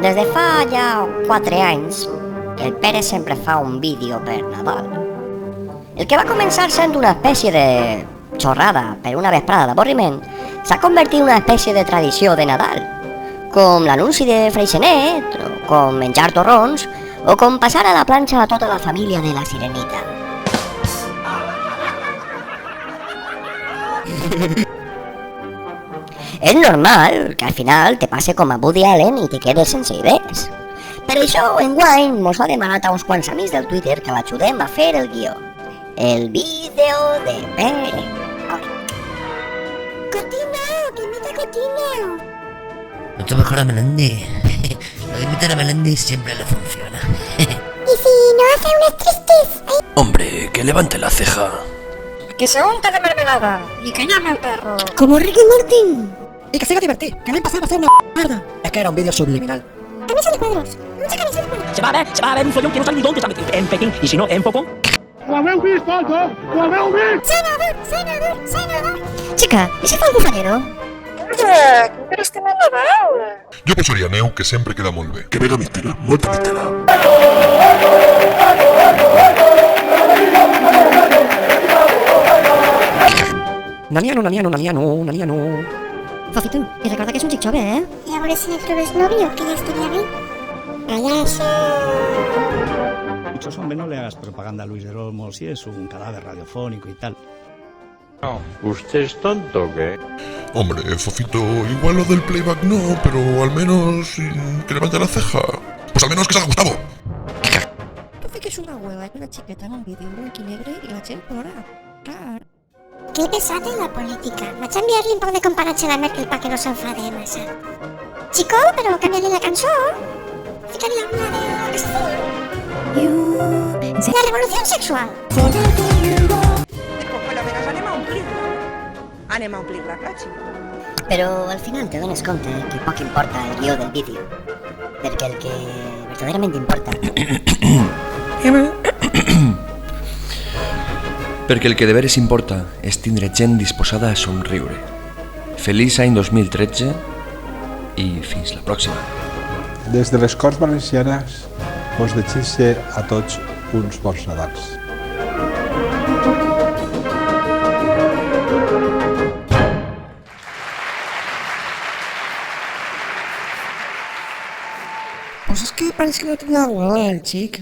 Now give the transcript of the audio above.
Des de fa ja 4 anys, el Pere sempre fa un vídeo per Nadal. El que va començar sent una espècie de xorrada per una vesprada d'avorriment s'ha convertit en una espècie de tradició de Nadal, com l'anunci de Freixenet, o com menjar torrons, o com passar a la planxa a tota la família de la Sirenita. És normal que al final te passe com a Woody Allen i te quedes sense idees. Per això, enguany, mos ha demanat a uns quants amics del Twitter que l'ajudem a fer el guió. El vídeo de Pere. Cotineo, que imita Cotineo. No te mejor a Melendi. Lo de imitar a Melendi siempre le funciona. Y si no hace unos tristes. Ay, Hombre, que levante la ceja. Que se unte de mermelada y que llame al perro. como Ricky Martin. Y que siga divertido, que no pasar a hacer una mierda. Es que era un vídeo subliminal. Camisa de cuadros. Mucha camisa de cuadros. Se va a ver un follón que no sabe ni dónde está metido. En Pekín, y si no, en Focón. Senador. Chica, i si fa el bufanero? Oye, pero este no es Nadal. Jo posaria neu, que sempre queda molt bé. Que venga Mistela, molta Mistela. Naniano. Fofito, i recorda que és un xic jove, eh? Y ahora si le trobes novio, que ya estaría bien. Payaso. Dichos hombre, no le hagas propaganda a Luis del Olmo si es un cadáver radiofónico y tal. ¿Usted es tonto o qué? Hombre, Fofito, igual lo del playback no, pero al menos que levante la ceja. Pues al menos que salga Gustavo. Parece que es una abuela y una chiqueta en un vídeo en blanc y negre y la gent plora. Clar. Qué pesada la política. Vaig a enviar-li un poc de comparatge a la Merkel pa que no s'enfade massa. Chico, però canvia-li la cançó. Fica-li alguna de la cançó. La revolució sexual. Pues per lo menos anem a omplir la platja. Però al final te dones compte que poc importa el guió del vídeo, perquè el que verdaderament importa Perquè el que de veres importa és tindre gent disposada a somriure. Feliç any 2013 i fins la pròxima. Des de les Corts Valencianes us desitge a tots uns bons Nadals. Pues es que parece que no tiene agua el chic.